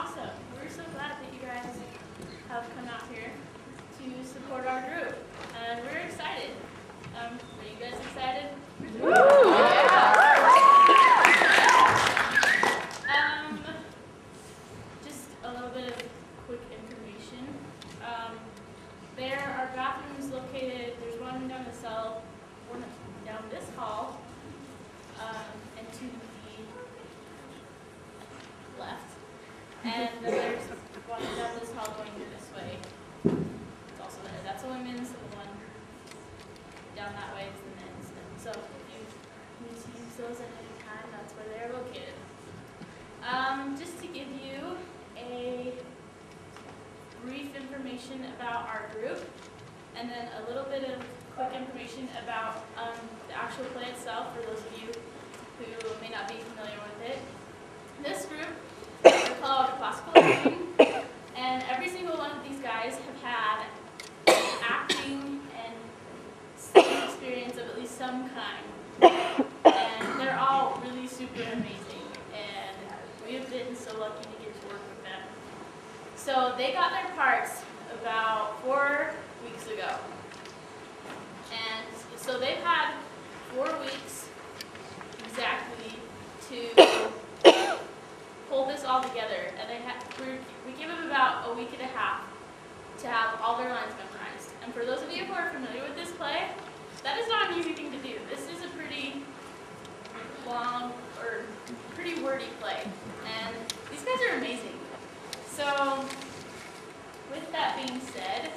awesome. We're so glad that you guys have come out here to support our group. And we're excited. Are you guys excited? Woo! Yeah. Just a little bit of quick information. There are bathrooms located. There's one down the cell, one down this hall, and to the left. And then there's one down this hall going this way. It's also there. That's the women's, and the one down that way is the men's. So if you need to use those at any time, that's where they're located. Just to give you a brief information about our group, and then a little bit of quick information about the actual play itself for those of you who may not be familiar with it. This group is called Classical Acting, and every single one of these guys have had acting and stage experience of at least some kind, and they're all really super amazing, and we have been so lucky to get to work with them. So they got their parts about 4 weeks ago, and so they've had 4 weeks exactly to pull this all together, and we give them about a week and a half to have all their lines memorized. And for those of you who are familiar with this play, that is not an easy thing to do. This is a pretty long or pretty wordy play, and these guys are amazing. So with that being said,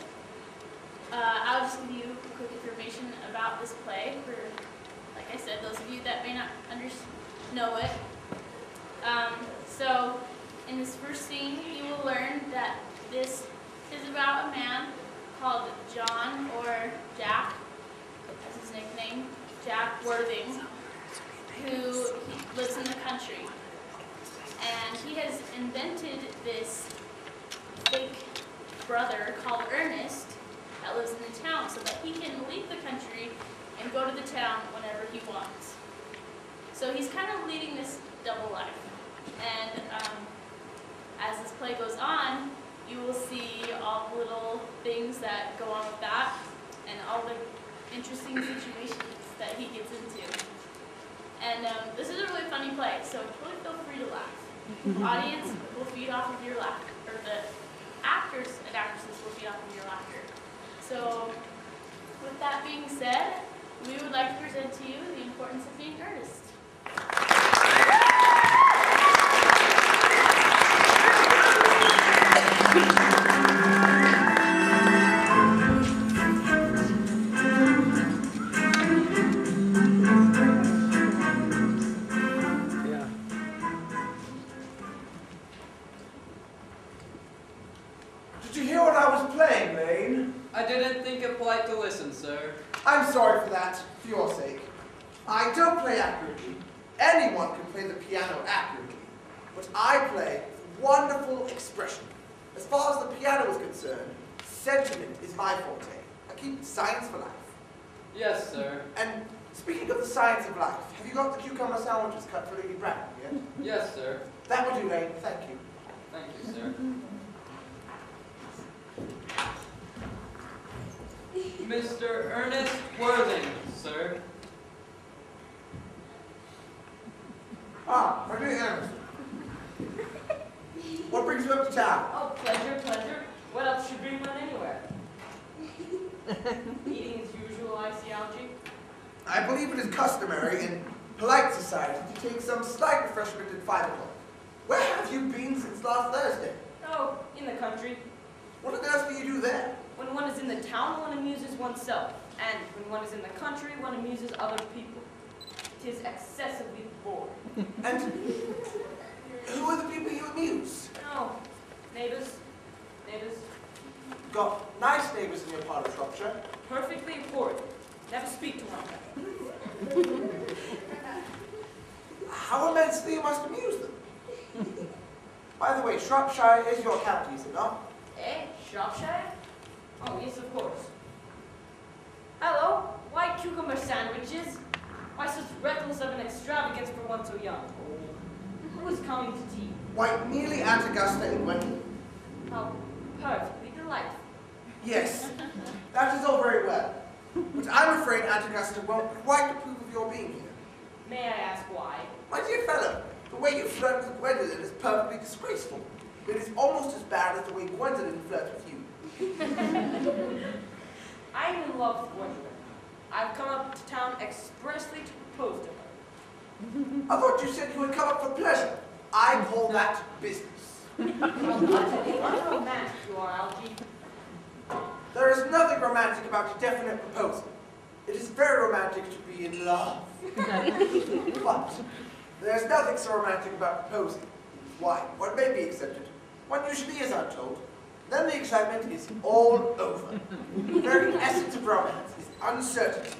I'll just give you quick information about this play for, like I said, those of you that may not know it. So in this first scene, you will learn that this is about a man called John, or Jack, that's his nickname, Jack Worthing, who lives in the country. And he has invented this fake brother called Ernest that lives in the town so that he can leave the country and go to the town whenever he wants. So he's kind of leading this double life. And as this play goes on, you will see all the little things that go on with that and all the interesting situations that he gets into. And this is a really funny play, so really feel free to laugh. The audience will feed off of your laughter, or the actors and actresses will feed off of your laughter. So with that being said, we would like to present to you the importance of being earnest. Did you hear what I was playing, Lane? I didn't think it polite to listen, sir. I'm sorry for that, for your sake. I don't play accurately. Anyone can play the piano accurately. But I play with wonderful expression. As far as the piano is concerned, sentiment is my forte. I keep science for life. Yes, sir. And speaking of the science of life, have you got the cucumber sandwiches cut for Lady Brandon yet? Yes, sir. That will do, Lane. Thank you. Thank you, sir. Mr. Ernest Worthing, sir. Ah, my dear Ernest. What brings you up to town? Oh, pleasure, pleasure. What else should bring one anywhere? Eating as usual, I see, Algie. I believe it is customary in polite society to take some slight refreshment at 5 o'clock. Where have you been since last Thursday? Oh, in the country. What on earth do you do there? When one is in the town, one amuses oneself. And when one is in the country, one amuses other people. 'Tis excessively boring. And who are the people you amuse? Oh, neighbors. Neighbors. Got nice neighbors in your part of Shropshire. Perfectly abhorrent. Never speak to one another. How immensely you must amuse them. By the way, Shropshire is your county, is it not? Eh? Shropshire? Oh, yes, of course. Hello, why cucumber sandwiches? Why such reckless of an extravagance for one so young? Who is coming to tea? Why, merely Aunt Augusta and Gwendolyn. How perfectly delightful. Yes, that is all very well. But I'm afraid Aunt Augusta won't quite approve of your being here. May I ask why? My dear fellow, the way you flirt with Gwendolyn is perfectly disgraceful. It is almost as bad as the way Gwendolyn flirts with you. I am in love with Gwendolyn. I've come up to town expressly to propose to her. I thought you said you would come up for pleasure. I call that business. How romantic you are, Algie. There is nothing romantic about a definite proposal. It is very romantic to be in love. But there is nothing so romantic about proposing. Why, one may be accepted. One usually is, I'm told. Then the excitement is all over. The very essence of romance is uncertainty.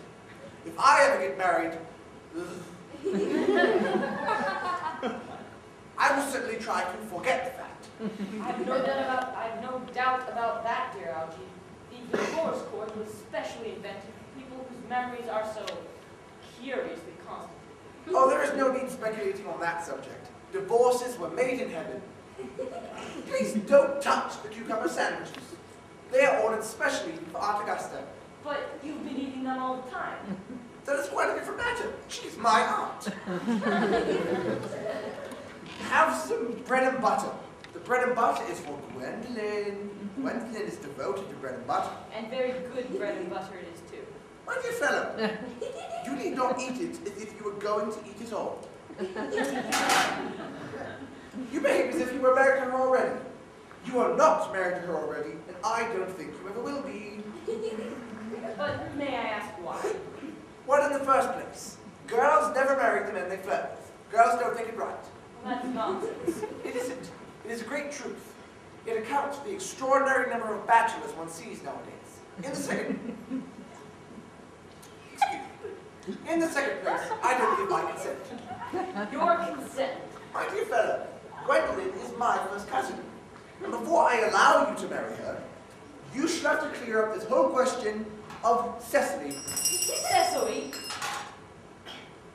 If I ever get married, I will certainly try to forget the fact. I have no doubt about that, dear Algie. The divorce court was specially invented for people whose memories are so curiously constant. Oh, there is no need speculating on that subject. Divorces were made in heaven. Please don't touch the cucumber sandwiches. They are ordered specially for Aunt Augusta. But you've been eating them all the time. That is quite a different matter. She's my aunt. Have some bread and butter. The bread and butter is for Gwendolyn. Gwendolyn is devoted to bread and butter. And very good bread and butter it is, too. My dear fellow, you need not eat it as if you were going to eat it all. You behave as if you were married to her already. You are not married to her already, and I don't think you ever will be. But may I ask why? Well, in the first place, girls never marry the men they flirt with. Girls don't think it right. Well, that's nonsense. It isn't. It is a great truth. It accounts for the extraordinary number of bachelors one sees nowadays. In the second place, I don't give my consent. Your consent. My dear fellow, Gwendolyn is my first cousin. And before I allow you to marry her, you shall have to clear up this whole question of Cecily. Cecily?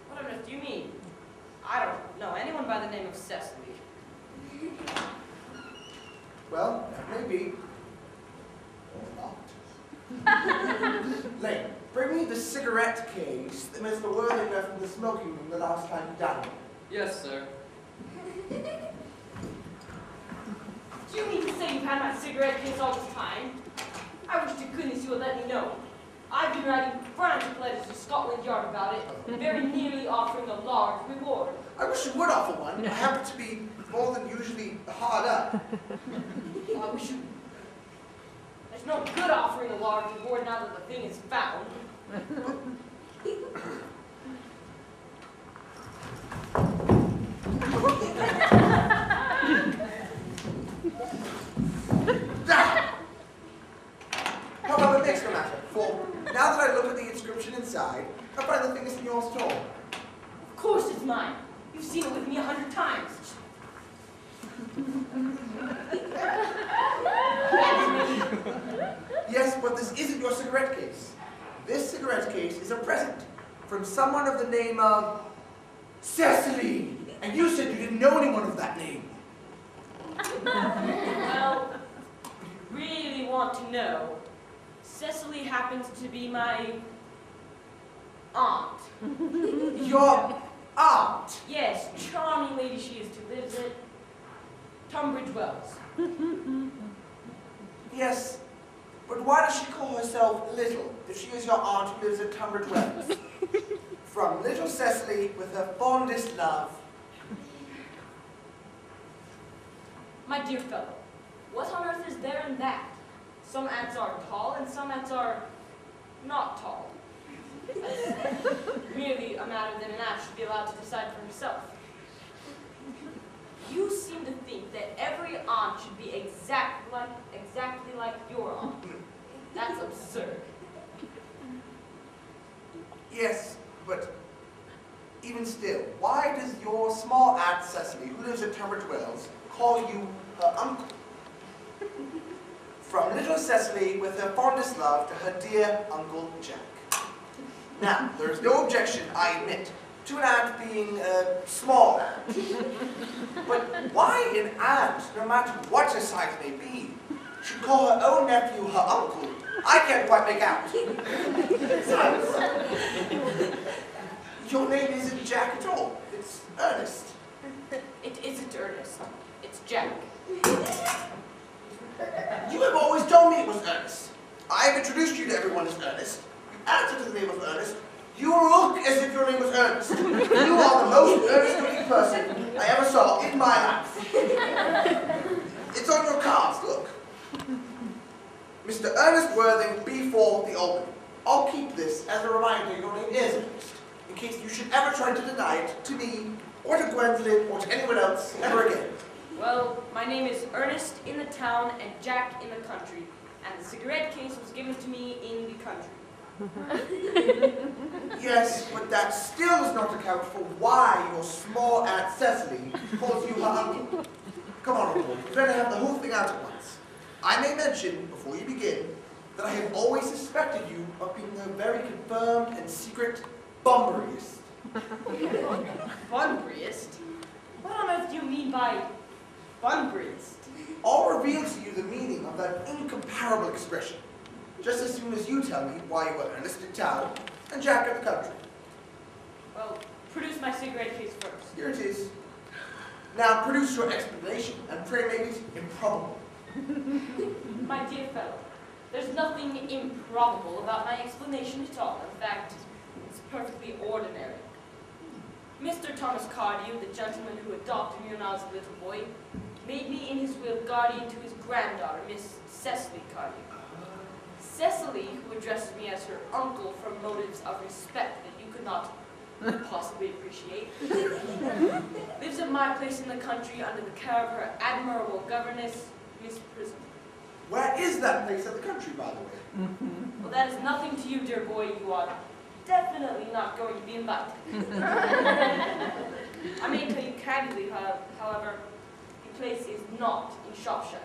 What on earth do you mean? I don't know anyone by the name of Cecily. Well, that may be. Or not. Lane, bring me the cigarette case that Mr. Worthing left in the smoking room the last time he dined. Yes, sir. Do you mean to say you've had my cigarette case all this time? I wish to goodness you would let me know. I've been writing frantic letters to Scotland Yard about it, very nearly offering a large reward. I wish you would offer one. I happen to be more than usually hard up. I wish you... There's no good offering a large reward now that the thing is found. However, it makes no matter, for now that I look at the inscription inside, I find the thing is in your store. Of course it's mine. You've seen it with me 100 times. Yes, but this isn't your cigarette case. This cigarette case is a present from someone of the name of Cecily. And you said you didn't know anyone of that name. Well, really want to know. Cecily happens to be my aunt. Your aunt. Yes, charming lady she is too. Lives at Tunbridge Wells. Yes, but why does she call herself Little if she is your aunt who lives at Tunbridge Wells? From little Cecily with her fondest love. My dear fellow, what on earth is there in that? Some ants are tall and some ants are not tall. It's merely a matter that an ant should be allowed to decide for herself. You seem to think that every aunt should be exactly like your aunt. That's absurd. Yes, but even still, why does your small aunt Cecily, who lives at Tunbridge Wells, call you her uncle? From little Cecily with her fondest love to her dear Uncle Jack. Now, there is no objection, I admit, to an ant being a small ant. But why an ant, no matter what her size may be, should call her own nephew her uncle, I can't quite make out. Besides, your name isn't Jack at all. It's Ernest. It isn't Ernest. It's Jack. You have always told me it was Ernest. I have introduced you to everyone as Ernest. You answer to the name of Ernest. You look as if your name was Ernest. You are the most Ernest-looking person I ever saw in my life. It's on your cards, look. Mr. Ernest Worthing, B4, the Albany. I'll keep this as a reminder your name is Ernest, in case you should ever try to deny it to me, or to Gwendolyn, or to anyone else ever again. Well, my name is Ernest in the town and Jack in the country, and the cigarette case was given to me in the country. Yes, but that still does not account for why your small Aunt Cecily calls you her uncle. Come on, old boy, you better have the whole thing out at once. I may mention, before you begin, that I have always suspected you of being a very confirmed and secret bumberyist. Bunburyist? What on earth do you mean by Bunburyist? I'll reveal to you the meaning of that incomparable expression, just as soon as you tell me why you were Ernest in town and Jack in the country. Well, produce my cigarette case first. Here it is. Now produce your explanation, and pray make it improbable. My dear fellow, there's nothing improbable about my explanation at all. In fact, it's perfectly ordinary. Mr. Thomas Cardew, the gentleman who adopted me when I was a little boy, made me in his will guardian to his granddaughter, Miss Cecily Cardew. Cecily, who addresses me as her uncle from motives of respect that you could not possibly appreciate, lives at my place in the country under the care of her admirable governess, Miss Prism. Where is that place in the country, by the way? Well, that is nothing to you, dear boy. You are definitely not going to be invited. I may tell you candidly, however, the place is not in Shropshire.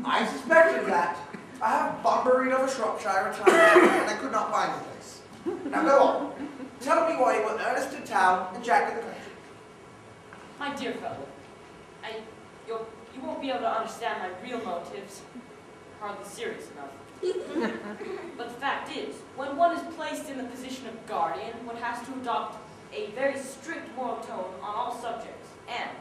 I suspected that. I have bumburied over Shropshire a time, and I could not find the place. Now go on. Tell me why you were Ernest in town and Jack in the country. My dear fellow, you won't be able to understand my real motives. Hardly serious enough. But the fact is, when one is placed in the position of guardian, one has to adopt a very strict moral tone on all subjects, and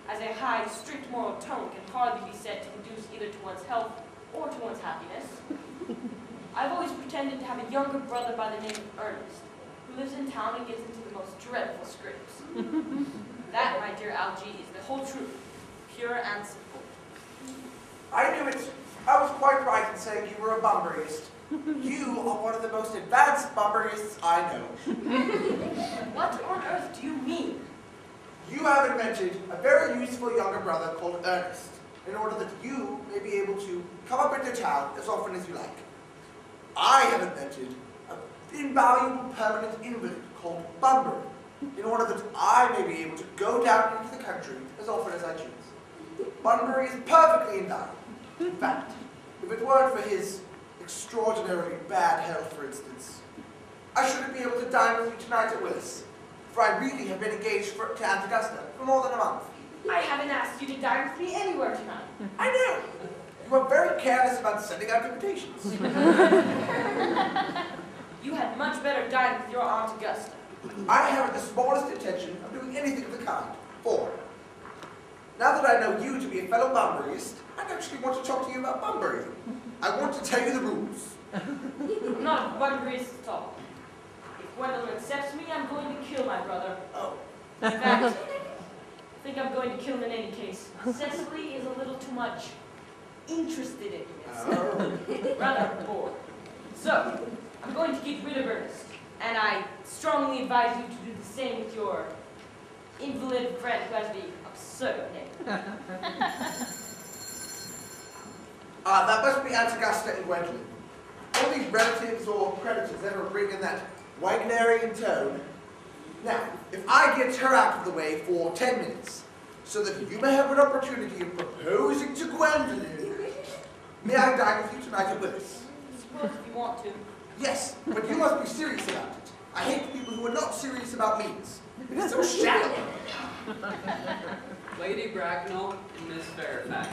as a high, strict moral tone can hardly be said to conduce either to one's health or to one's happiness. I've always pretended to have a younger brother by the name of Ernest, who lives in town and gets into the most dreadful scrapes. That, my dear Algie, is the whole truth, pure and simple. I knew it. I was quite right in saying you were a bumburyist. You are one of the most advanced bumburists I know. What on earth do you mean? You have invented a very useful younger brother called Ernest, in order that you may be able to come up into town as often as you like. I have invented an invaluable permanent invalid called Bunbury, in order that I may be able to go down into the country as often as I choose. Bunbury is perfectly invaluable. In fact, if it weren't for his extraordinarily bad health, for instance, I shouldn't be able to dine with you tonight at Willis, for I really have been engaged to Aunt Augusta for more than a month. I haven't asked you to dine with me anywhere tonight. I know. You are very careless about sending out invitations. You had much better dine with your Aunt Augusta. I haven't the smallest intention of doing anything of the kind. For, now that I know you to be a fellow Bunburyist, I actually want to talk to you about Bunbury. I want to tell you the rules. I'm not a Bunburyist at all. If Gwendolyn accepts me, I'm going to kill my brother. Oh. In fact, I think I'm going to kill him in any case. Cecily is a little too much interested in me. Oh. Rather bored. So, I'm going to get rid of Ernest, and I strongly advise you to do the same with your invalid friend who has the absurd name. That must be Aunt Augusta and Gwendolyn. Only relatives or creditors ever bring in that Wagnerian tone. Now, if I get her out of the way for 10 minutes, so that you may have an opportunity of proposing to Gwendolyn, may I dine with you tonight at Willis? Suppose if you want to. Yes, but you must be serious about it. I hate people who are not serious about means. It is so shallow. Lady Bracknell and Miss Fairfax.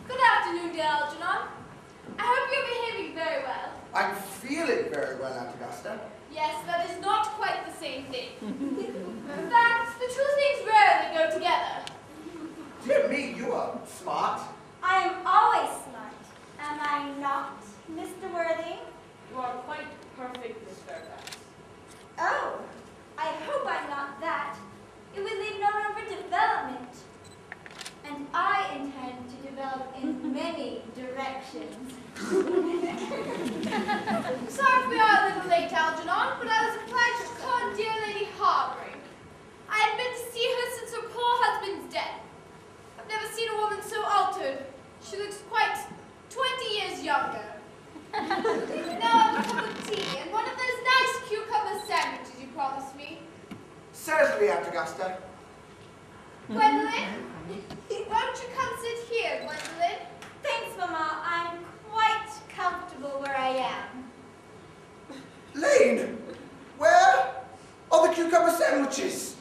Good afternoon, dear Algernon. I hope you're behaving very well. I'm feeling very well, Aunt Augusta. Yes, that is not quite the same thing. In fact, the two things rarely go together. Dear me, you are smart. I am always smart. Am I not, Mr. Worthing? You are quite perfect, Miss Fairfax. Oh, I hope I'm not that. It would leave no room for development. And I intend to develop in many directions. Sorry if we are a little late, Algernon, but I was obliged to call on dear Lady Harbury. I had been to see her since her poor husband's death. I've never seen a woman so altered. She looks quite 20 years younger. Now a cup of tea and one of those nice cucumber sandwiches you promised me. Certainly, Aunt Augusta. Gwendolyn, won't you come sit here, Gwendolyn? Thanks, Mama. I'm quite comfortable where I am. Lane, where are the cucumber sandwiches?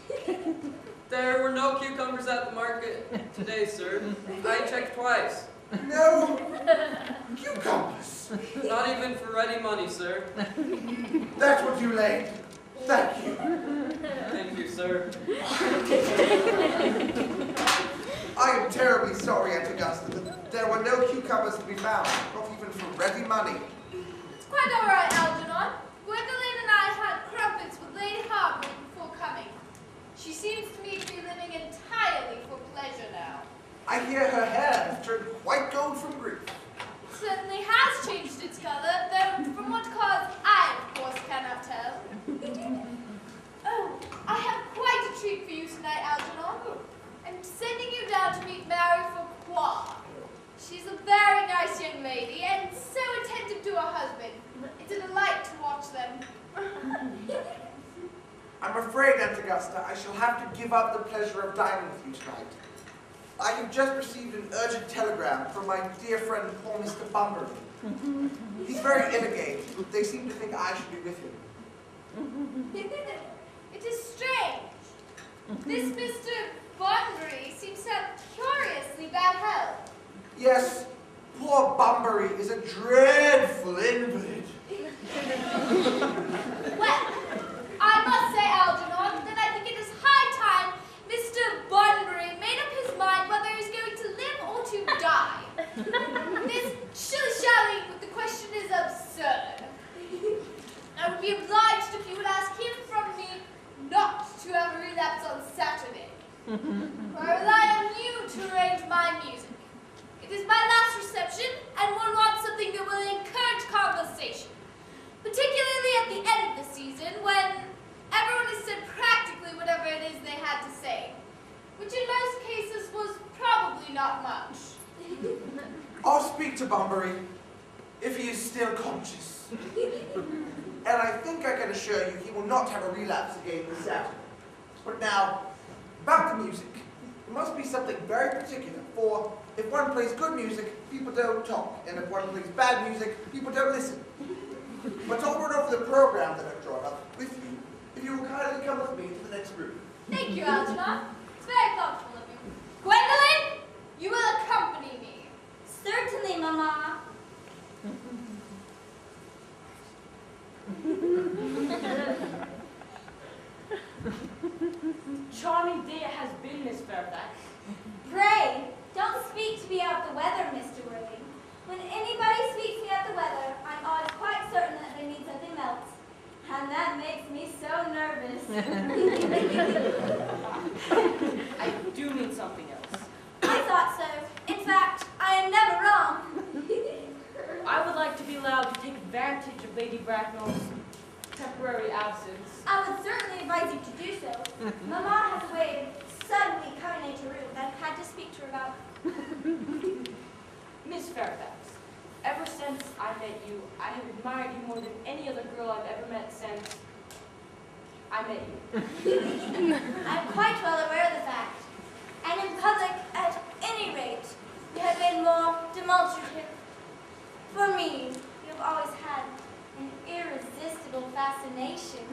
There were no cucumbers at the market today, sir. I checked twice. No cucumbers. Not even for ready money, sir. That's what you laid. Thank you. Thank you, sir. I am terribly sorry, Aunt Augusta, that there were no cucumbers to be found, not even for ready money. It's quite all right, Algernon. Gwendolyn and I had crumpets with Lady Harbury before coming. She seems to me to be living entirely for pleasure now. I hear her hair has turned quite gold from grief. It certainly has changed its color, though from what cause I, of course, cannot tell. Oh, I have quite a treat for you tonight, Algernon. I'm sending you down to meet Mary Fauquois. She's a very nice young lady and so attentive to her husband. It's a delight to watch them. I'm afraid, Aunt Augusta, I shall have to give up the pleasure of dining with you tonight. I have just received an urgent telegram from my dear friend, poor Mr. Bunbury. He's very engaged. They seem to think I should be with him. It is strange. This Mr. Bunbury seems to have curiously bad health. Yes, poor Bunbury is a dreadful invalid. Well, I must say, Algernon, that I think it is high time Mr. Bunbury made up his mind whether he's going to live or to die. This shilly-shallying with the question is absurd. I would be obliged if you would ask him from me not to have a relapse on Saturday. For I rely on you to arrange my music. It is my last reception, and one wants something that will encourage conversation. Particularly at the end of the season, when everyone has said practically whatever it is they had to say. Which in most cases was probably not much. I'll speak to Bunbury, if he is still conscious. And I think I can assure you he will not have a relapse again this Saturday. But now, about the music. It must be something very particular, for if one plays good music, people don't talk. And if one plays bad music, people don't listen. But I'll run over the program that I've drawn up with you, if you will kindly come with me to the next room. Thank you, Algernon. It's very thoughtful of you. Gwendolyn, you will accompany me. Certainly, Mama. Charming day it has been, Miss Fairfax. Pray, don't speak to me of the weather, Mr. Worthing. When anybody speaks to me of the weather, I'm always quite certain that they mean something else. And that makes me so nervous. I do mean something else. I thought so. In fact, I am never wrong. I would like to be allowed to take advantage of Lady Bracknell's temporary absence. I would certainly advise you to do so. Mama has a way of suddenly coming into a room that I've had to speak to her about. Miss Fairfax, ever since I met you, I have admired you more than any other girl I've ever met since I met you. I'm quite well aware of the fact. And in public, at any rate, you have been more demonstrative. For me, you have always had an irresistible fascination.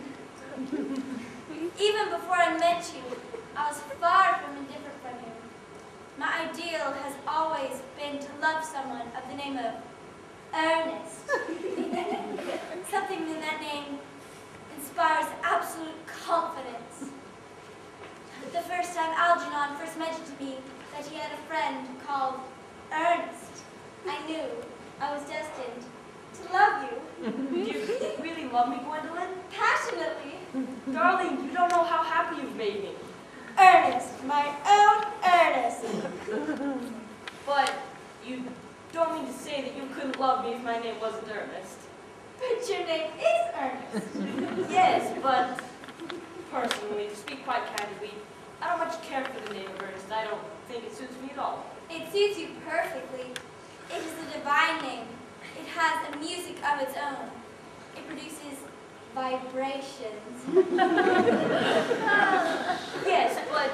Even before I met you, I was far from indifferent from you. My ideal has always been to love someone of the name of Ernest. Something in that name inspires absolute confidence. The first time Algernon first mentioned to me that he had a friend called Ernest, I knew I was destined to love you. Do you really love me, Gwendolyn? Passionately. Darling, you don't know how happy you've made me. Ernest, my own Ernest. But you don't mean to say that you couldn't love me if my name wasn't Ernest. But your name is Ernest. Yes, but personally, to speak quite candidly, I don't much care for the name of Ernest. I don't think it suits me at all. It suits you perfectly. It is a divine name. It has a music of its own. It produces vibrations. Yes, but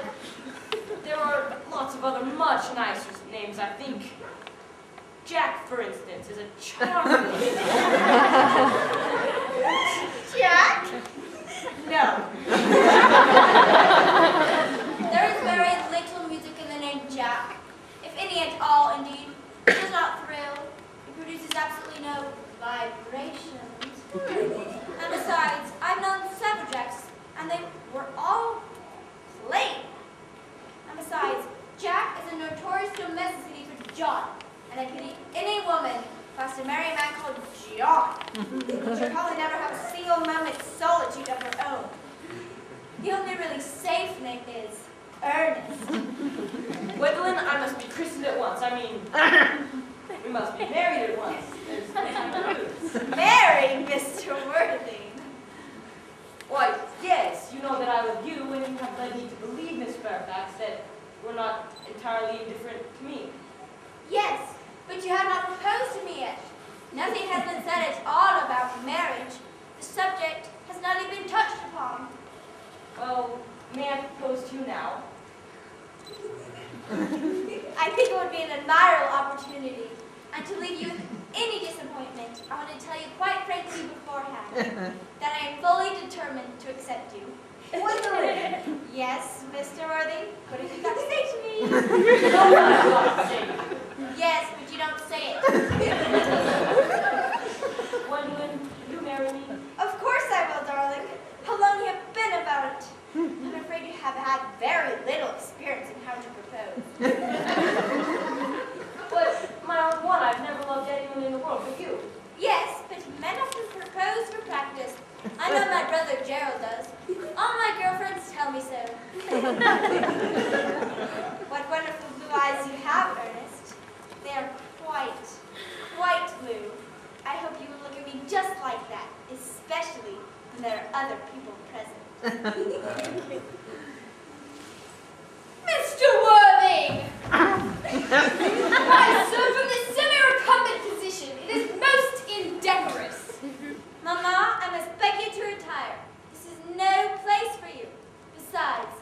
there are lots of other much nicer names, I think. Jack, for instance, is a charming name. Jack? No. There is very little music in the name Jack. If any at all, indeed. It does not thrill. It produces absolutely no vibrations. And besides, I've known several Jacks, and they were all plain. And besides, Jack is a notorious domesticity for John, and I pity any woman who has to marry a man called John. She'll probably never have a single moment's solitude of her own. The only really safe name is Ernest. Gwendolyn, I must be christened at once. I mean, we must be married at once. There's nothing to lose. Marry Mr. Worthing. Why, yes, you know that I love you, and you have led me to believe, Miss Fairfax, that we're not entirely indifferent to me. Yes, but you have not proposed to me yet. Nothing has been said at all about marriage. The subject has not even been touched upon. Well, may I propose to you now? I think it would be an admirable opportunity. And to leave you with any disappointment, I want to tell you quite frankly beforehand that I am fully determined to accept you. Gwendolyn! Yes, Mr. Worthing, what have you got to say to me? No one has got to say it. Yes, but you don't say it. Gwendolyn, will you marry me? Of course I will, darling. How long you have been about it? I'm afraid you have had very little experience in how to propose. But, my own one, I've never loved anyone in the world but you. Yes, but men often propose for practice. I know my brother Gerald does. All my girlfriends tell me so. What wonderful blue eyes you have, Ernest. They are quite blue. I hope you will look at me just like that, especially when there are other people present. Mr. Worthing! Why, sir, from this semi-recumbent position, it is most indecorous. Mamma, I must beg you to retire. This is no place for you. Besides,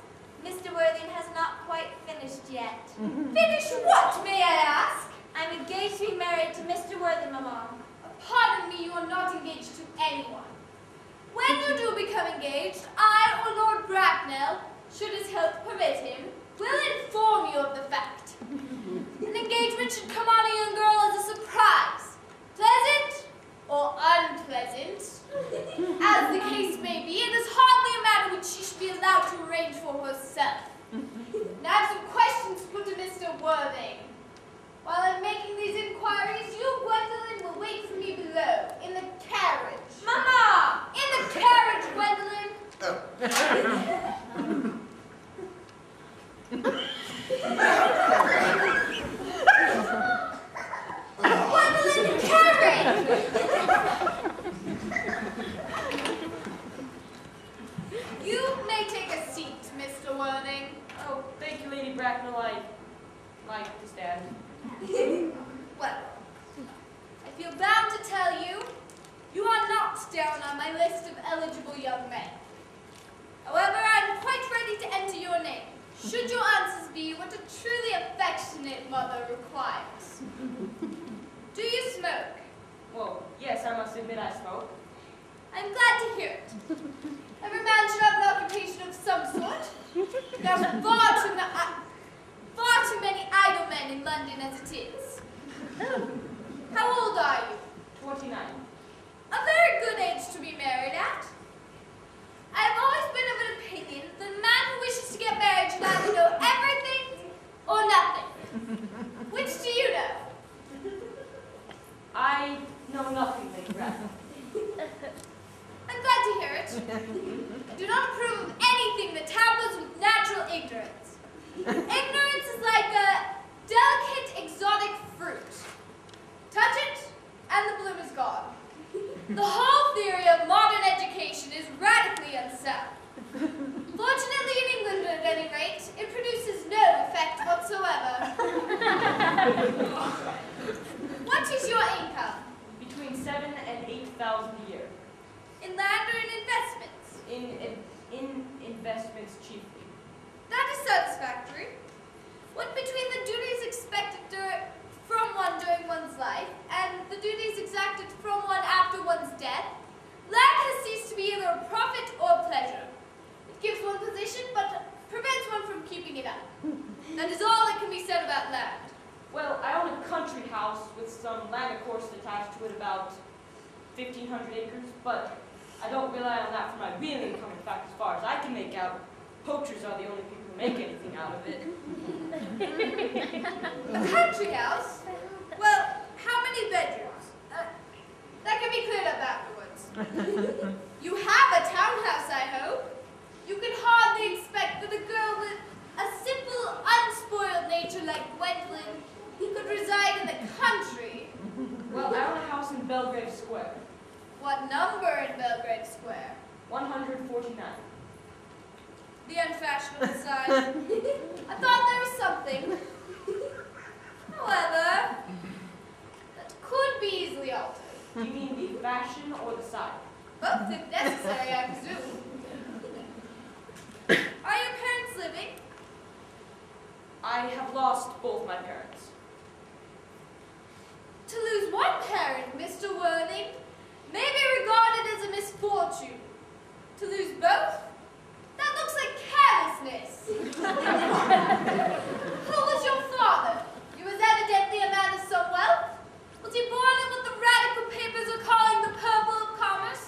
Mr. Worthing has not quite finished yet. Finish what, may I ask? I'm engaged to be married to Mr. Worthing, Mamma. Pardon me, you are not engaged to anyone. When you do become engaged, I or Lord Bracknell, should his health permit him, will inform you of the fact. An engagement should come on a young girl as a surprise, pleasant or unpleasant. As the case may be, it is hardly a matter which she should be allowed to arrange for herself. Now I have some questions to put to Mr. Worthing. While I'm making these inquiries, you, Gwendolyn, will wait for me below, in the carriage. Mama! In the carriage, Gwendolyn! Gwendolyn, the carriage! You may take a seat, Mr. Worthing. Oh, thank you, Lady Bracknell. I like to stand. Well, I feel bound to tell you, you are not down on my list of eligible young men. However, I'm quite ready to enter your name, should your answers be what a truly affectionate mother requires. smoke? Well, yes, I must admit I smoke. I'm glad to hear it. Every man should have an occupation of some sort. There are far too many idle men in London as it is. How old are you? 29. A very good age to be married at. I've always been of an opinion that a man who wishes to get married should either know everything or nothing. Which do you know? I know nothing, Lady Bradford. I'm glad to hear it. I do not approve of anything that tampers with natural ignorance. Ignorance is like a delicate, exotic fruit. Touch it, and the bloom is gone. The whole theory of modern education is radically unsound. Fortunately, in England at any rate, it produces no effect whatsoever. What is your income? Between 7,000 and 8,000 a year. In land or in investments? In investments chiefly. That is satisfactory. What between the duties expected from one during one's life and the duties exacted from one after one's death, land has ceased to be either a profit or a pleasure. It gives one position, but prevents one from keeping it up. That is all that can be said about land. Well, I own a country house with some land, of course, attached to it, about 1,500 acres, but I don't rely on that for my real income. In fact, as far as I can make out, poachers are the only people who make anything out of it. A country house? Well, how many bedrooms? That can be cleared up afterwards. You have a townhouse, I hope. You can hardly expect that a girl with a simple, unspoiled nature like Gwendolyn could reside in the country. Well, I own a house in Belgrave Square. What number in Belgrade Square? 149. The unfashionable side. I thought there was something. However, that could be easily altered. Do you mean the fashion or the side? Both if necessary, I presume. Are your parents living? I have lost both my parents. To lose one parent, Mr. Worthing, may be regarded as a misfortune. To lose both? That looks like carelessness. Who was your father? He was evidently a man of some wealth. Was he born in what the radical papers are calling the purple of commerce?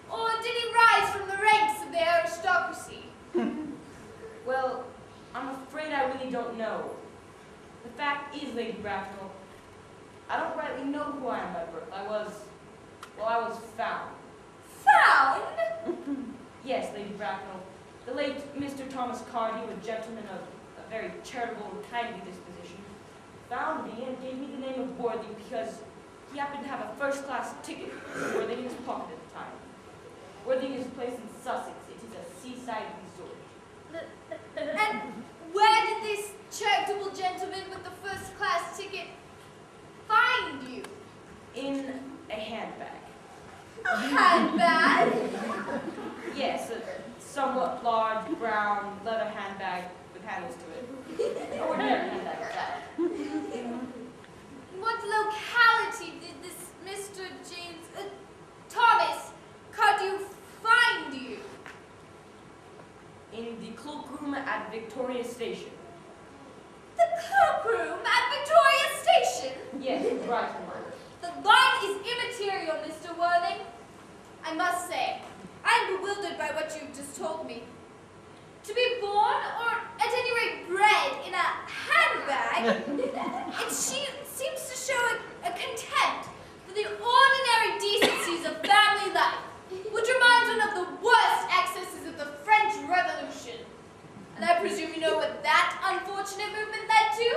Or did he rise from the ranks of the aristocracy? Well, I'm afraid I really don't know. The fact is, Lady Bracknell, I don't rightly know who I am by birth. I was found. Found? Yes, Lady Bracknell. The late Mr. Thomas Cardew, a gentleman of a very charitable and kindly disposition, found me and gave me the name of Worthing because he happened to have a first-class ticket for Worthing in his pocket at the time. Worthing is a place in Sussex. It is a seaside resort. And where did this charitable gentleman with the first-class ticket find you? In a handbag. A handbag? Yes, a somewhat large, brown, leather handbag with handles to it. An ordinary handbag like that. In what locality did this Mr. Thomas Cardew find you? In the cloakroom at Victoria Station. The cloakroom at Victoria Station? Yes, in Brighton. The line is immaterial, Mr. Worthing. I must say, I'm bewildered by what you've just told me. To be born, or at any rate bred, in a handbag, it seems to show a contempt for the ordinary decencies of family life, which reminds one of the worst excesses of the French Revolution. And I presume you know what that unfortunate movement led to?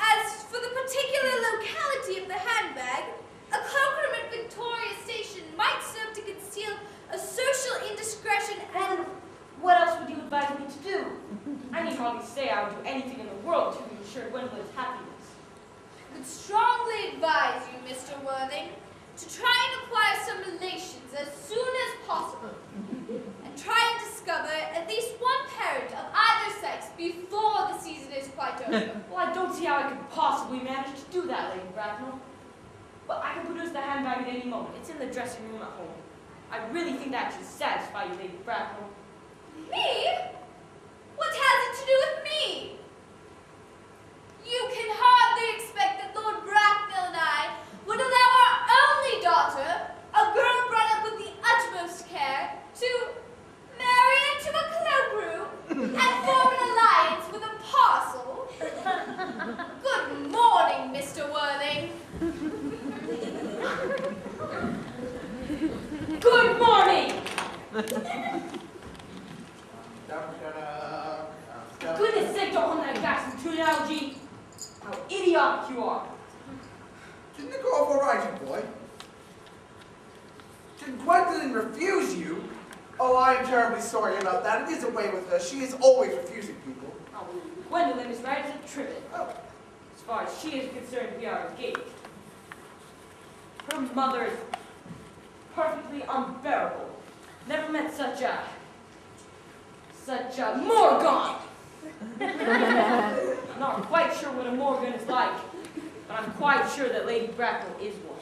As for the particular locality of the handbag, a cloakroom at Victoria Station might serve to conceal a social indiscretion and... What else would you advise me to do? I need hardly say I would do anything in the world to ensure Gwendolyn's happiness. I would strongly advise you, Mr. Worthing, to try and acquire some relations as soon as possible, and try and discover at least one parent of either sex before the season is quite over. Well, I don't see how I could possibly manage to do that, Lady Bracknell. But I can produce the handbag at any moment. It's in the dressing room at home. I really think that should satisfy you, Lady Bracknell. Me? What has it to do with me? You can hardly expect that Lord Bracknell and I would allow our only daughter, a girl brought up with the utmost care, to marry into a cloakroom and form an alliance with a parcel. Good morning, Mr. Worthing. Good morning! Goodness sake, don't hold that gas to analogy. How idiotic you are. Didn't it go off all right, you boy? Did Gwendolyn refuse you? Oh, I am terribly sorry about that. It is a way with her. She is always refusing people. Oh, Gwendolyn is right as a trivet. Oh, As far as she is concerned, we are engaged. Her mother is perfectly unbearable. Never met such a Morgan. I'm not quite sure what a Morgan is like, but I'm quite sure that Lady Bracknell is one.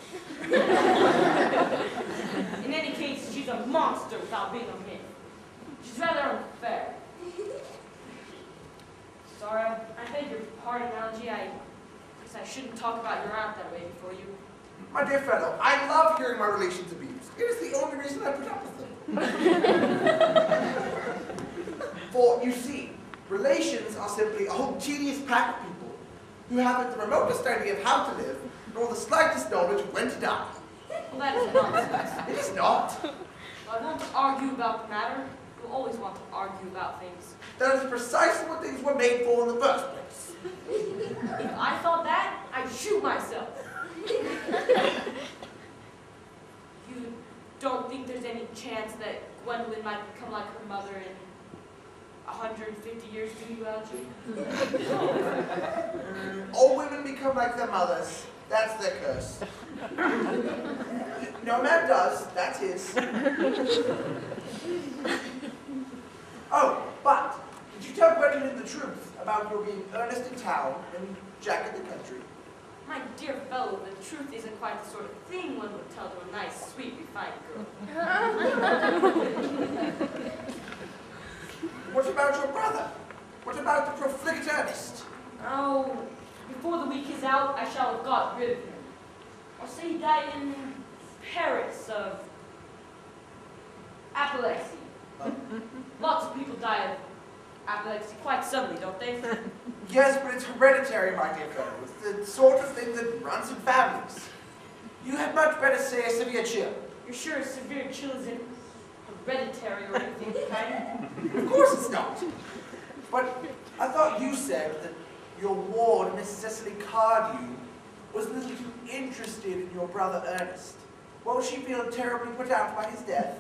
In any case, she's a monster without being a myth. She's rather unfair. Sorry, I beg your pardon, Algie. I guess I shouldn't talk about your aunt that way before you. my dear fellow, I love hearing my relations abused. It is the only reason I put up with them. For, you see, relations are simply a whole tedious pack of people who haven't the remotest idea of how to live, nor the slightest knowledge of when to die. Well, that is nonsense. It is not. Well, I want to argue about the matter. You'll always want to argue about things. That is precisely what things were made for in the first place. If I thought that, I'd shoot myself. You don't think there's any chance that Gwendolyn might become like her mother in 150 years, do you, Algie? All women become like their mothers. That's their curse. No man does. That's his. Oh, but did you tell Gwendolyn the truth about your being Ernest in town and Jack in the country? My dear fellow, the truth isn't quite the sort of thing one would tell to a nice, sweet, refined girl. What about your brother? What about the profligate Ernest? Oh, before the week is out, I shall have got rid of him. Or say he died in Paris of apoplexy. Lots of people die of apoplexy quite suddenly, don't they? Yes, but it's hereditary, my dear fellow. It's the sort of thing that runs in families. You had much better say a severe chill. You're sure a severe chill isn't hereditary or anything of the kind? Of course it's not. But I thought you said that your ward, Miss Cecily Cardew, was a little too interested in your brother Ernest. Won't she feel terribly put out by his death?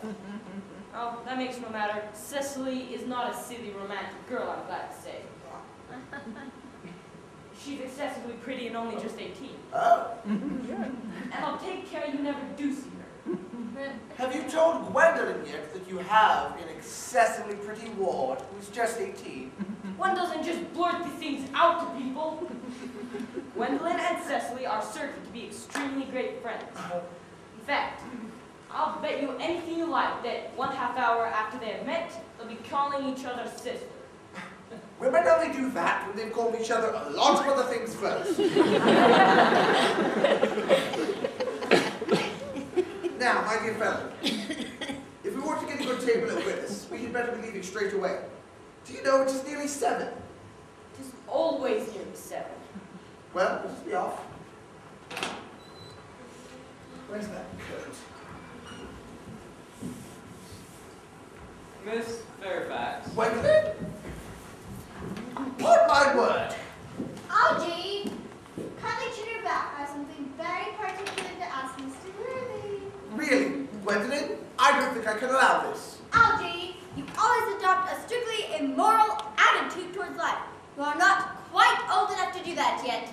Oh, that makes no matter. Cecily is not a silly, romantic girl, I'm glad to say. She's excessively pretty and only just 18. Oh. And I'll take care you never do see her. Have you told Gwendolyn yet that you have an excessively pretty ward who's just 18? One doesn't just blurt these things out to people. Gwendolyn and Cecily are certain to be extremely great friends. In fact, I'll bet you anything you like that 1/2 hour after they have met, they'll be calling each other sister. Women only do that when they've called each other a lot of other things first. Now, my dear fellow, if we want to get a good table at Willis, we had better be leaving straight away. Do you know it is nearly 7? It is always nearly 7. Well, let's be off. Where's that coat? Miss Fairfax. Gwendolyn? Put my word! Algie, kindly turn your back. I have something very particular to ask Mr. Worthing. Really, Gwendolyn? I don't think I can allow this. Algie, you always adopt a strictly immoral attitude towards life. You are not quite old enough to do that yet.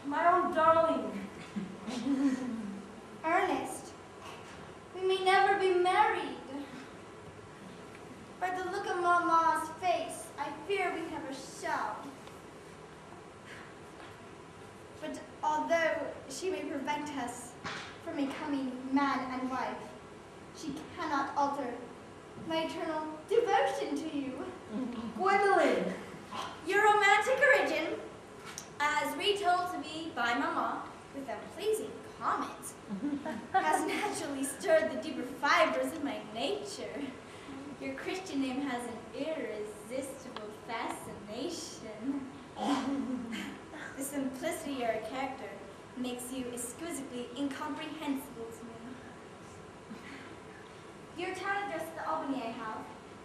My own darling. Ernest, we may never be married. By the look of Mama's face, I fear we never shall. man and wife. She cannot alter my eternal devotion to you. Gwendolyn! Your romantic origin, as retold to me by Mama, with a pleasing comment, has naturally stirred the deeper fibers of my nature. Your Christian name has an irresistible fascination. The simplicity of your character makes you exquisitely incomprehensible to me. Your town address is the Albany I have.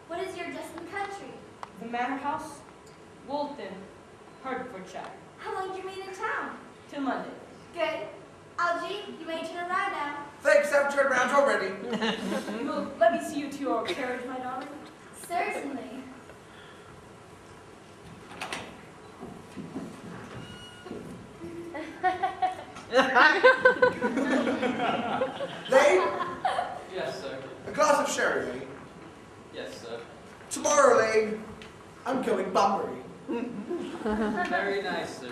What is your address in the country? The Manor House, Woolton, Hertfordshire. How long do you remain in town? Till Monday. Good. Algie, you may turn around now. Thanks, I've turned around already. Well, let me see you to your carriage, my darling. Certainly. Lane, Yes, sir. a glass of sherry, Lane. Yes, sir. Tomorrow, Lane, I'm going Bunbury. Very nice, sir.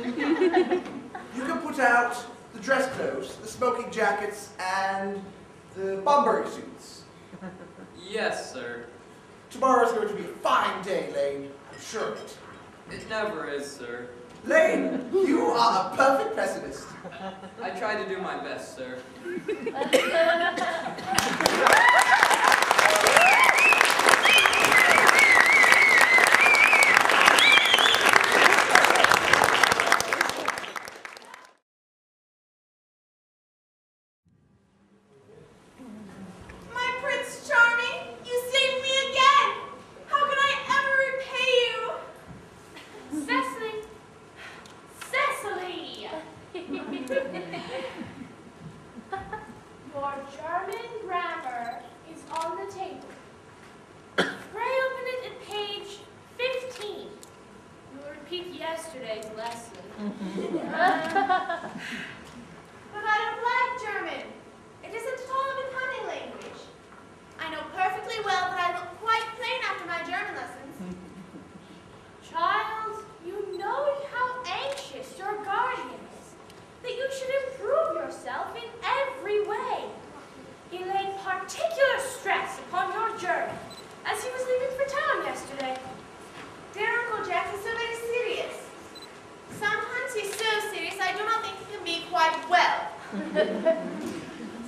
You can put out the dress clothes, the smoking jackets, and the Bunbury suits. Yes, sir. Tomorrow's going to be a fine day, Lane. I'm sure of it. It never is, sir. Lane, you are a perfect pessimist. I try to do my best, sir. My Prince Charming, you saved me again! How can I ever repay you? Cecily! Cecily! Your German grammar is on the table. Pray open it at page 15. You will repeat yesterday's lesson. But I don't like German. It isn't at all a becoming language. I know perfectly well that I look quite plain after my German lessons. Child, you know how anxious your guardian is, that you should improve yourself in every way. He laid particular stress upon your German as he was leaving for town yesterday. Dear Uncle Jack is so very serious. Sometimes he's so serious I do not think he can be quite well.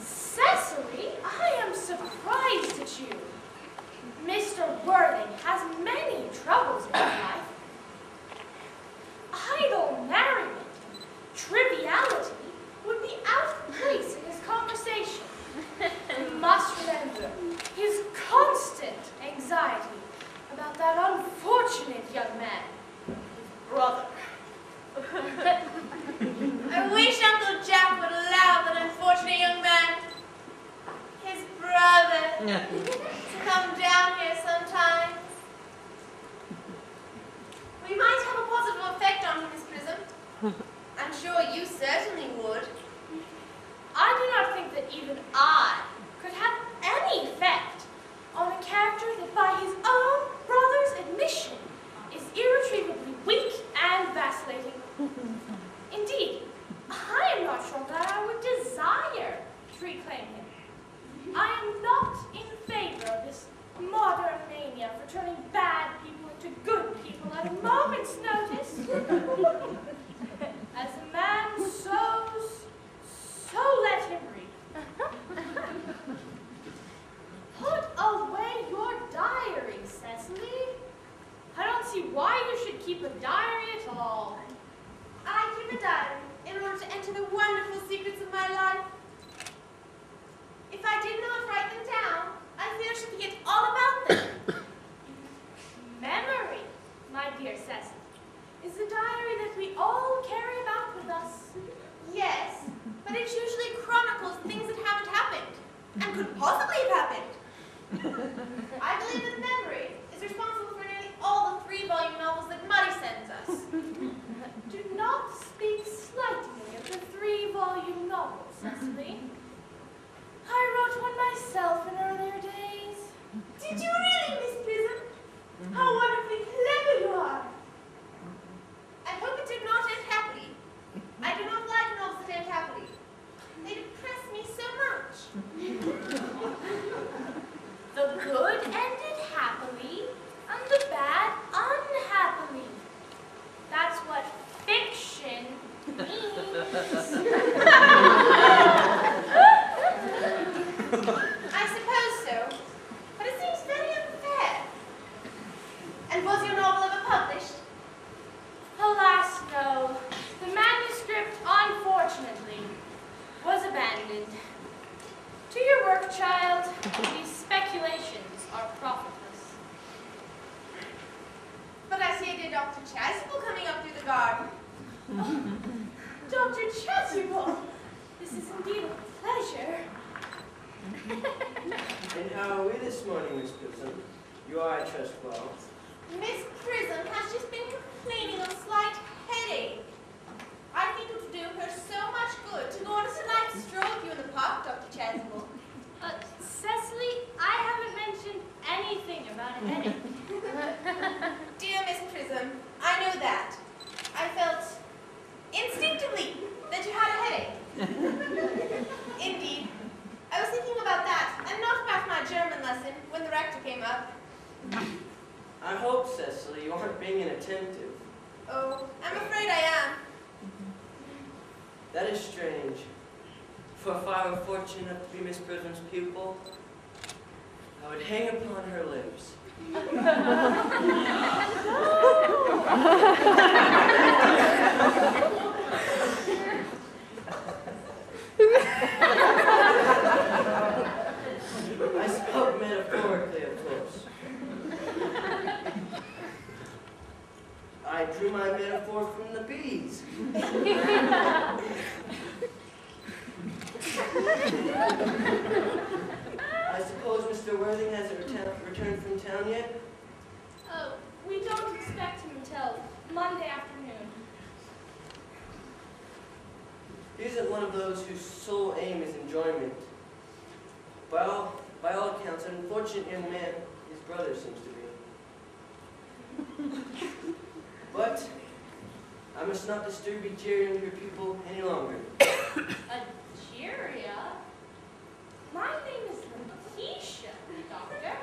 Cecily, I am surprised at you. Mr. Worthing has many troubles in his life. Idle merriment, triviality would be out of place in his conversation. You must remember his constant anxiety about that unfortunate young man, his brother. I wish Uncle Jack would allow that unfortunate young man, his brother, to come down here sometimes. We might have a positive effect on him, Miss Prism. I'm sure you certainly would. I do not think that even I could have any effect on a character that by his own brother's admission is irretrievably weak and vacillating. Indeed, I am not sure that I would desire to reclaim him. I am not in favor of this modern mania for turning bad people into good people at a moment's notice. As a man sows, so let him reap. Put away your diary, Cecily. I don't see why you should keep a diary at all. I keep a diary in order to enter the wonderful secrets of my life. If I did not write them down, I fear I should forget all about them. Memory, my dear Cecily, is the diary that we all carry about with us. Yes, but it usually chronicles things that haven't happened and could possibly have happened. I believe that memory is responsible for nearly all the 3-volume novels that Muddy sends us. Do not speak slightingly of the 3-volume novel, Cecily. I wrote one myself in earlier days. Did you really, Miss Prism? How wonderfully clever you are! I hope it did not end happily. I do not like novels that end happily. They depress me so much. The good ended happily, and the bad unhappily. That's what fiction means. I suppose so, but it seems very unfair. And was your novel ever published? Alas, no. The manuscript, unfortunately, was abandoned. To your work, child. These speculations are profitless. But I see a dear Dr. Chasuble coming up through the garden. Dr. Chasuble, this is indeed a pleasure. And how are we this morning, Miss Prism? You are, I trust, well. Miss Prism has just been complaining of slight headache. I think it would do her so much good to go on a nice stroll with you in the park, Dr. Chasuble. Cecily, I haven't mentioned anything about a headache. Dear Miss Prism, I know that. I felt instinctively that you had a headache. Indeed. I was thinking about that and not about my German lesson when the rector came up. I hope, Cecily, you aren't being inattentive. Oh, I'm afraid I am. That is strange. For if I were fortunate enough to be Miss Prism's pupil, I would hang upon her lips. I spoke metaphorically, of course. I drew my metaphor from the bees. I suppose Mr. Worthing hasn't returned from town yet? Oh, we don't expect him until Monday afternoon. He isn't one of those whose sole aim is enjoyment. By all accounts, an unfortunate young man, his brother seems to be. But I must not disturb you jeering your pupil any longer. Algeria? My name is Lakeisha, Doctor.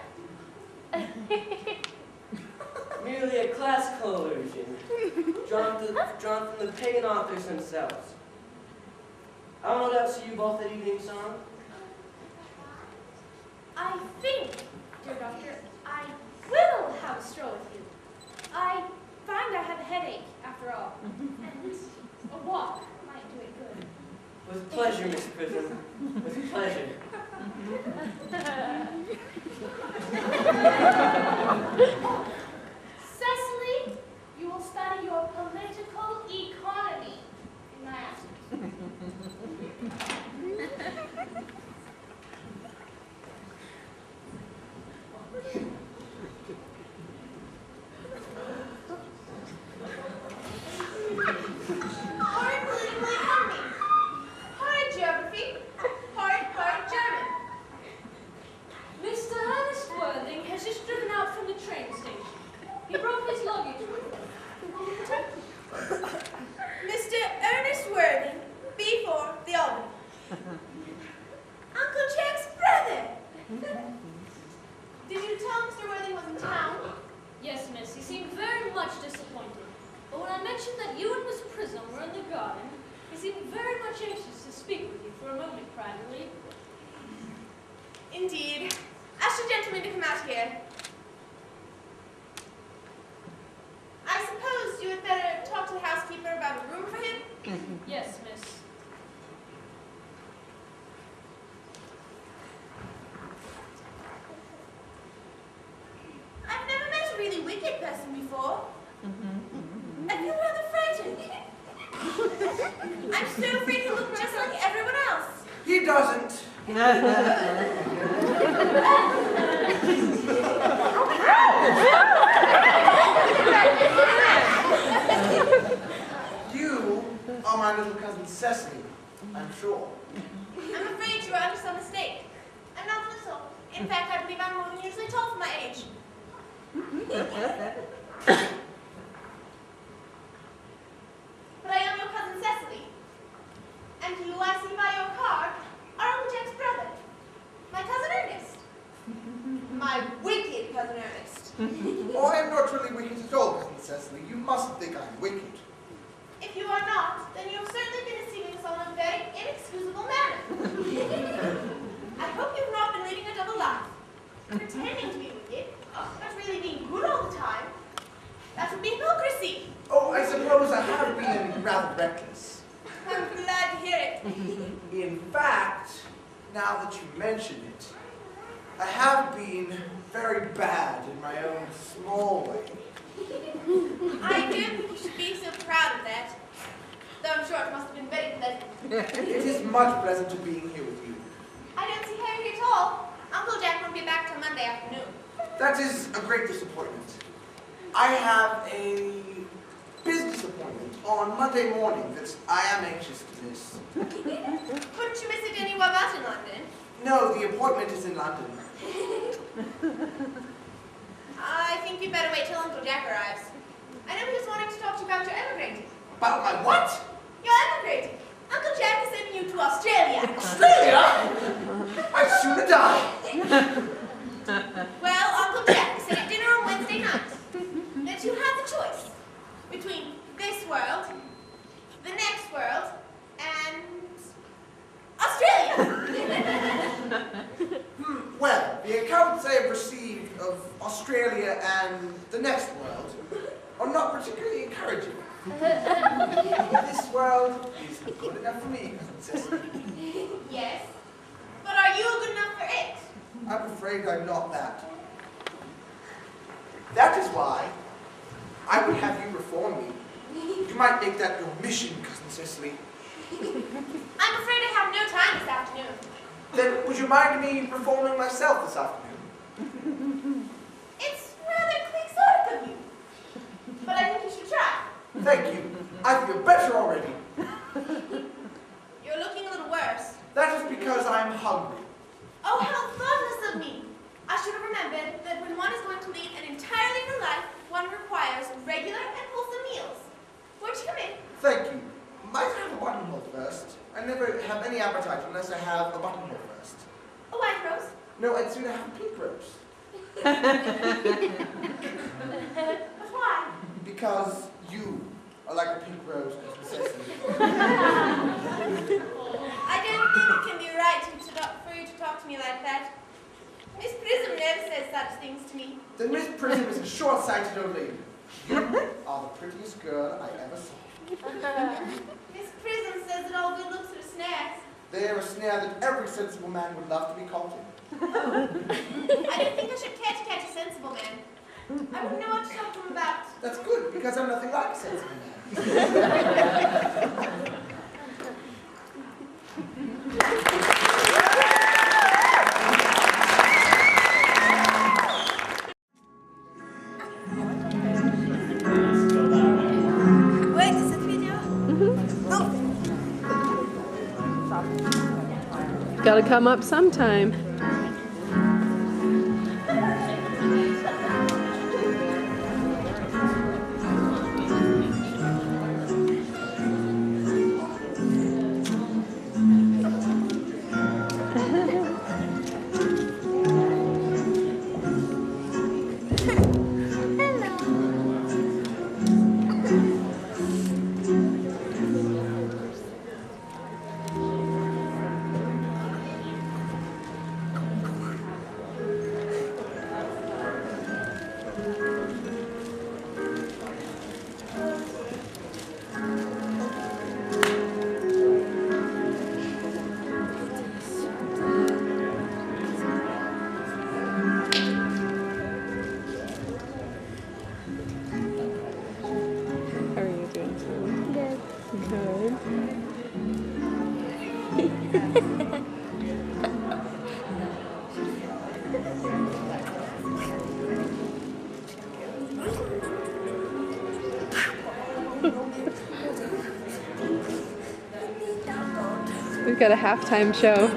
Merely a classical illusion, drawn from the pagan authors themselves. I will no doubt see you both at evening song. I think, dear Doctor, I will have a stroll with you. I find I have a headache, after all, and a walk might do it good. With pleasure, Miss Prism. With pleasure. Cecily, you will study your political economy in my absence. Horrid political economy. Horrid geography. Horrid German. Mr. Ernest Worthing has just driven out from the train station. He brought his luggage with him. Mr. Ernest Worthing, before the Albany. Uncle Jack's brother. Did you tell Mr. Worthing was in town? Yes, miss, he seemed very much disappointed. But when I mentioned that you and Miss Prism were in the garden, he seemed very much anxious to speak with you for a moment privately. Indeed. Ask the gentleman to come out here. I suppose you had better talk to the housekeeper about a room for him? Yes, miss. I've never met a really wicked person before. I feel rather frightened. I'm so afraid he'll look just like everyone else. He doesn't. You are my little cousin Cecily, I'm sure. I'm afraid you are under some mistake. I'm not little. In fact, I believe I'm more than usually tall for my age. But I am your cousin Cecily. And you, I see by your card, are Uncle Jack's brother. Cecily, you mustn't think I'm wicked. If you are not, then you have certainly been deceiving us all in a very inexcusable manner. I hope you have not been leading a double life, pretending to be wicked, but really being good all the time. That would be hypocrisy. Oh, I suppose I have been rather reckless. I'm glad to hear it. In fact, now that you mention it, I have been very bad in my own small way. I don't think you should be so proud of that, though I'm sure it must have been very pleasant. It is much pleasanter being here with you. I don't see Harry here at all. Uncle Jack won't be back till Monday afternoon. That is a great disappointment. I have a business appointment on Monday morning that I am anxious to miss. Couldn't you miss it anywhere but in London? No, the appointment is in London. I think you'd better wait till Uncle Jack arrives. I know he was wanting to talk to you about your emigrating. About my what? You're emigrating. Uncle Jack is sending you to Australia. Australia? I'd sooner die. Well, Uncle Jack said at dinner on Wednesday night that you had the choice between this world, the next world, and Australia. Well, the accounts I have received of Australia and the next world are not particularly encouraging. This world is good enough for me, Cousin Cecily. Yes, but are you good enough for it? I'm afraid I'm not that. That is why I would have you reform me. You might make that your mission, Cousin Cecily. I'm afraid I have no time this afternoon. Then would you mind me reforming myself this afternoon? It's rather quixotic of you, but I think you should try. Thank you. I feel better already. You're looking a little worse. That is because I'm hungry. Oh, how thoughtless of me! I should have remembered that when one is going to lead an entirely new life, one requires regular and wholesome meals. Won't you come in? Thank you. Might I have a buttonhole first? I never have any appetite unless I have a buttonhole first. A white rose? No, I'd sooner have a pink rose. But why? Because you are like a pink rose, Cousin Cecily. I don't think it can be right for you to talk to me like that. Miss Prism never says such things to me. Then Miss Prism is a short-sighted old lady. You are the prettiest girl I ever saw. Miss Prism says that all good looks are snares. They are a snare that every sensible man would love to be caught in. I don't think I should care to catch a sensible man. I wouldn't know what to talk to him about. That's good, because I'm nothing like a sensible man. Wait, is it video? Gotta come up sometime. How are you doing, Sue? Good. We've got a halftime show.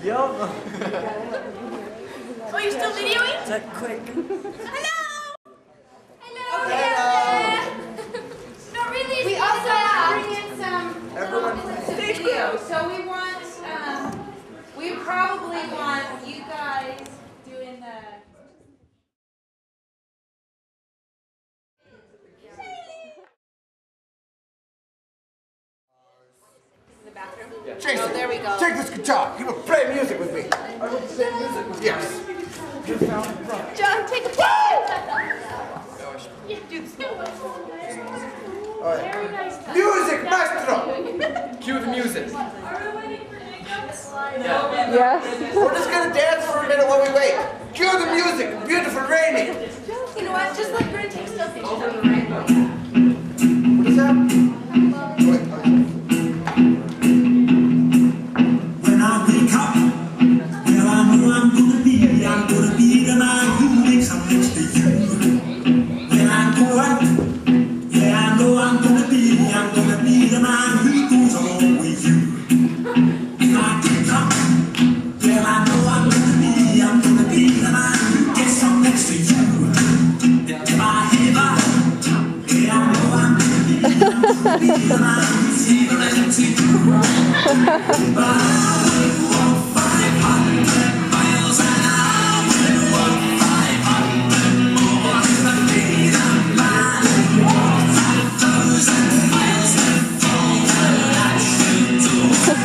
Yup. Oh, you're still videoing? Is that quick? Hello! Hello. No, really. We also bring in some video. So we probably want you guys doing the. Jason, there we go. take this guitar. You will play music with me. Yes. John, take a picture. All right. Music, maestro. Cue the music. Yes. We're just gonna dance for a minute while we wait. Cue the music. Beautiful raining. You know what? Just let Brent take stuff pictures of the What is that? Wait, When I wake up, well, I know I'm gonna be the man who wakes up next to you. When I go out, yeah, I know I'm gonna be the man who goes along with you. When I get up, well, I know I'm gonna be the man who gets up next to you. And if I ever, yeah, I know I'm gonna be the man who's even next to you. But I will walk 500 miles an hour, will walk 500 more to be the man who walks 1,000 miles before the lights go.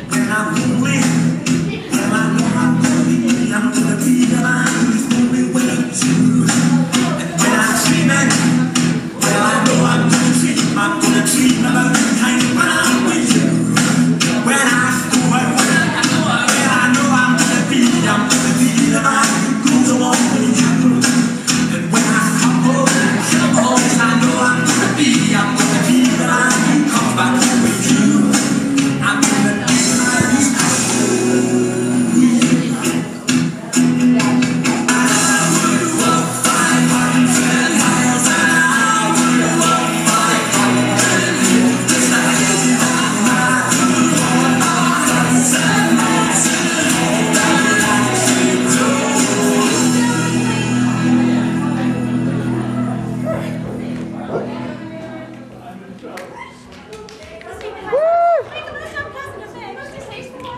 When I'm lonely, well, I know I'm gonna be the man who's lonely with you. And when I'm dreaming, well, I know I'm gonna dream about the time when I'm with you. When I go out, well, I know I'm gonna be the man who goes along with you. And when I come home, I know I'm gonna be the man who comes back home with you. I'm gonna be the man who's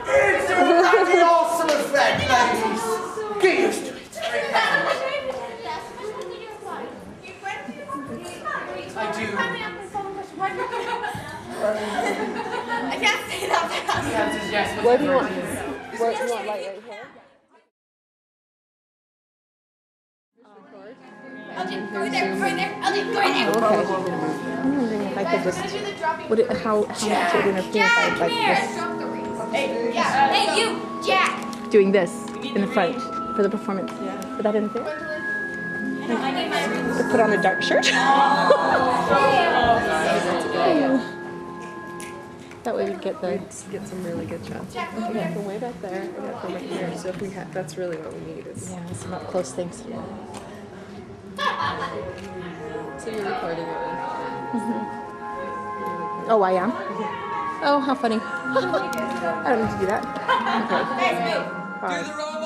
It's a bloody awesome effect, ladies. Get used to it. I do. I can't say that fast. The answer is yes. Where do you want? Where do you want light right here? Elgin, go in there. Elgin, go in there. Okay. I'm wondering if I could just. How much would it interfere if I like this? Hey, you, Jack. Doing this in the front for the performance. Would that interfere? To put on a dark shirt? That way we get some really good shots. I got from way back there, I got from right here. So if we have, that's really what we need. Is Yeah, some up close things. so you're recording it. Oh, I am? Oh, how funny. I don't need to do that. Okay. Do the robot.